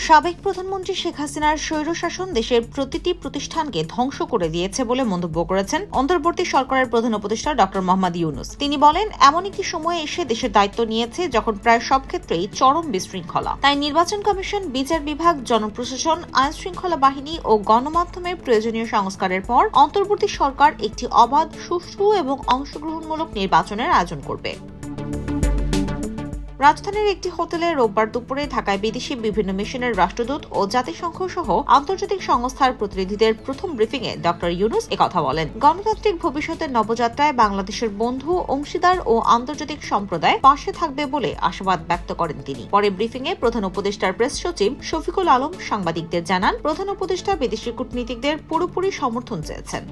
সাবেক প্রধানমন্ত্রী শেখ হাসিনার স্বৈরশাসন দেশের প্রতিটি প্রতিষ্ঠানকে ধ্বংস করে দিয়েছে বলে মন্তব্য করেছেন অন্তর্বর্তী সরকারের প্রধান উপদেষ্টা ডক্টর মোহাম্মদ ইউনূস। তিনি বলেন, এমন একটি সময়ে এসে দেশের দায়িত্ব নিয়েছে যখন প্রায় সব ক্ষেত্রেই চরম বিশৃঙ্খলা। তাই নির্বাচন কমিশন, বিচার বিভাগ, জনপ্রশাসন, আইন শৃঙ্খলা বাহিনী ও গণমাধ্যমের প্রয়োজনীয় সংস্কারের পর অন্তর্বর্তী সরকার একটি অবাধ, সুষ্ঠু এবং অংশগ্রহণমূলক নির্বাচনের আয়োজন করবে। রাজধানীর একটি হোটেলে রোববার দুপুরে ঢাকায় বিদেশি বিভিন্ন মিশনের রাষ্ট্রদূত ও জাতিসংঘ সহ আন্তর্জাতিক সংস্থার প্রতিনিধিদের প্রথম ব্রিফিংয়ে ডক্টর ইউনূস একথা বলেন। গণতান্ত্রিক ভবিষ্যতের নবযাত্রায় বাংলাদেশের বন্ধু, অংশীদার ও আন্তর্জাতিক সম্প্রদায় পাশে থাকবে বলে আশাবাদ ব্যক্ত করেন তিনি। পরে ব্রিফিংয়ে প্রধান উপদেষ্টার প্রেস সচিব শফিকুল আলম সাংবাদিকদের জানান, প্রধান উপদেষ্টা বিদেশি কূটনীতিকদের পুরোপুরি সমর্থন চেয়েছেন।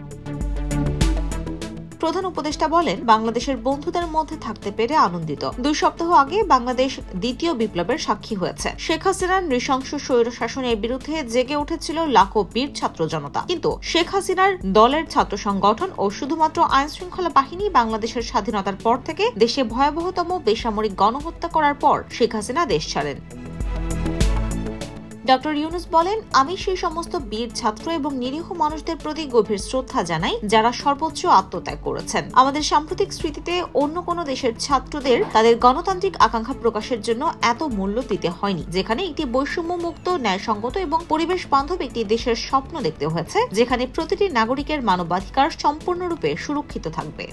প্রধান উপদেষ্টা বলেন, বাংলাদেশের বন্ধুদের মধ্যে থাকতে পেরে আনন্দিত। 2 সপ্তাহ আগে বাংলাদেশ দ্বিতীয় বিপ্লবের সাক্ষী হয়েছে। শেখ হাসিনার নৃশংস স্বৈরশাসনের বিরুদ্ধে জেগে উঠেছিল লাখো বীর ছাত্র জনতা, কিন্তু শেখ হাসিনার দলের ছাত্র সংগঠন ও শুধুমাত্র আইন শৃঙ্খলা বাহিনী বাংলাদেশের স্বাধীনতার পর থেকে দেশে ভয়াবহতম বেসামরিক গণহত্যা করার পর শেখ হাসিনা দেশ ছাড়েন। ডক্টর ইউনূস বলেন, আমি সেই সমস্ত বীর ছাত্র এবং নিরীহ মানুষদের প্রতি গভীর শ্রদ্ধা জানাই যারা সর্বোচ্চ আত্মত্যাগ করেছেন। আমাদের সাম্প্রতিক স্মৃতিতে অন্য কোনো দেশের ছাত্রদের তাদের গণতান্ত্রিক আকাঙ্ক্ষা প্রকাশের জন্য এত মূল্য দিতে হয়নি, যেখানে একটি বৈষম্যমুক্ত, ন্যায়সঙ্গত এবং পরিবেশ বান্ধব একটি দেশের স্বপ্ন দেখতে হয়েছে, যেখানে প্রতিটি নাগরিকের মানবাধিকার সম্পূর্ণরূপে সুরক্ষিত থাকবে।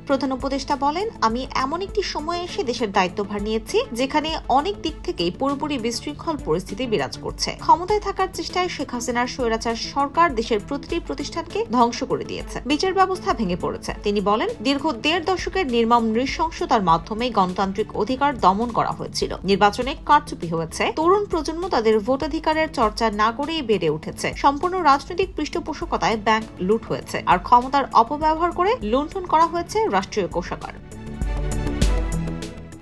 প্রধান উপদেষ্টা বলেন, আমি এমন একটি সময়ে এসে দেশের দায়িত্বভার নিয়েছি যেখানে অনেক দিক থেকেই পুরোপুরি বিশৃঙ্খল পরিস্থিতি বিরাজ করছে। ক্ষমতায় থাকার চেষ্টায় শেখ হাসিনার স্বৈরাচার সরকার দেশের প্রতিটি প্রতিষ্ঠানকে ধ্বংস করে দিয়েছে, বিচার ব্যবস্থা ভেঙে পড়েছে। তিনি বলেন, দীর্ঘ 1.5 দশকের নির্মম নৃশংসতার মাধ্যমে গণতান্ত্রিক অধিকার দমন করা হয়েছিল, নির্বাচনে কারচুপি হয়েছে, তরুণ প্রজন্ম তাদের ভোটাধিকারের চর্চা না করেই বেড়ে উঠেছে, সম্পূর্ণ রাজনৈতিক পৃষ্ঠপোষকতায় ব্যাংক লুট হয়েছে, আর ক্ষমতার অপব্যবহার করে লুণ্ঠন করা হয়েছে রাষ্ট্রীয় কোষাগার।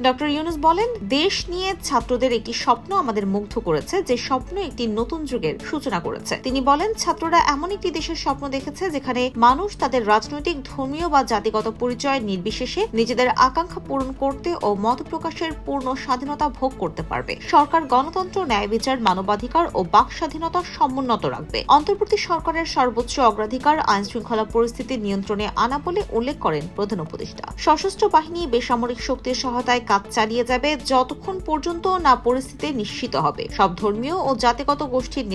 ডক্টর ইউনূস বলেন, দেশ নিয়ে ছাত্রদের একটি স্বপ্ন আমাদের মুগ্ধ করেছে, যে স্বপ্ন একটি নতুন যুগের সূচনা করেছে। তিনি বলেন, ছাত্ররা এমন একটি দেশের স্বপ্ন দেখেছে যেখানে মানুষ তাদের রাজনৈতিক, ধর্মীয় বা জাতিগত পরিচয় নির্বিশেষে নিজেদের আকাঙ্ক্ষা পূরণ করতে ও মত প্রকাশের পূর্ণ স্বাধীনতা ভোগ করতে পারবে। সরকার গণতন্ত্র, ন্যায় বিচার, মানবাধিকার ও বাক স্বাধীনতা সমুন্নত রাখবে। অন্তর্বর্তী সরকারের সর্বোচ্চ অগ্রাধিকার আইন শৃঙ্খলা পরিস্থিতি নিয়ন্ত্রণে আনা বলে উল্লেখ করেন প্রধান উপদেষ্টা। সশস্ত্র বাহিনী বেসামরিক শক্তির সহায়তায় কাজ চালিয়ে যাবে যতক্ষণ পর্যন্ত না পরিস্থিতি নিশ্চিত হবে। সব ধর্মীয় ও জাতিগত গোষ্ঠীর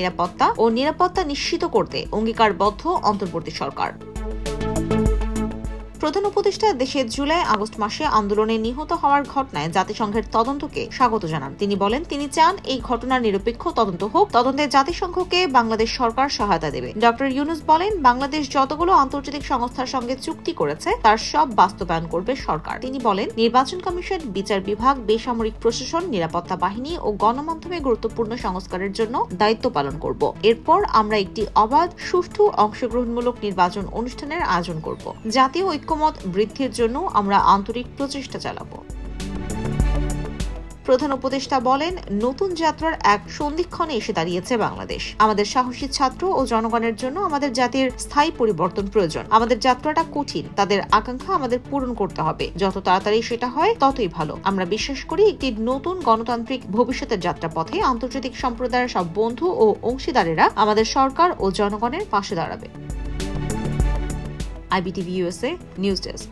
নিরাপত্তা নিশ্চিত করতে অঙ্গীকারবদ্ধ অন্তর্বর্তী সরকার। প্রধান উপদেষ্টা দেশে জুলাই-আগস্ট মাসে আন্দোলনে নিহত হওয়ার ঘটনায় জাতিসংঘের তদন্তকে স্বাগত জানান। তিনি বলেন, তিনি চান এই ঘটনার নিরপেক্ষ তদন্ত হোক, তদন্তে জাতিসংঘকে বাংলাদেশ সরকার সহায়তা দেবে। ডক্টর ইউনূস বলেন, বাংলাদেশ যতগুলো আন্তর্জাতিক সংস্থার সঙ্গে চুক্তি করেছে তার সব বাস্তবায়ন করবে সরকার। তিনি বলেন, নির্বাচন কমিশন, বিচার বিভাগ, বেসামরিক প্রশাসন, নিরাপত্তা বাহিনী ও গণমাধ্যমে গুরুত্বপূর্ণ সংস্কারের জন্য দায়িত্ব পালন করব। এরপর আমরা একটি অবাধ, সুষ্ঠু, অংশগ্রহণমূলক নির্বাচন অনুষ্ঠানের আয়োজন করব। জাতীয় ঐক্যমত বৃদ্ধির জন্য আমরা আন্তরিক প্রচেষ্টা চালাব। প্রধান উপদেষ্টা বলেন, নতুন যাত্রার এক সন্ধিক্ষণে এসে দাঁড়িয়েছে বাংলাদেশ। আমাদের সাহসী ছাত্র ও জনগণের জন্য আমাদের জাতির স্থায়ী পরিবর্তন প্রয়োজন। আমাদের যাত্রাটা কঠিন, তাদের আকাঙ্ক্ষা আমাদের পূরণ করতে হবে। যত তাড়াতাড়ি সেটা হয় ততই ভালো। আমরা বিশ্বাস করি একটি নতুন গণতান্ত্রিক ভবিষ্যতের যাত্রাপথে আন্তর্জাতিক সম্প্রদায়ের সব বন্ধু ও অংশীদারেরা আমাদের সরকার ও জনগণের পাশে দাঁড়াবে। IBTV USA News Desk।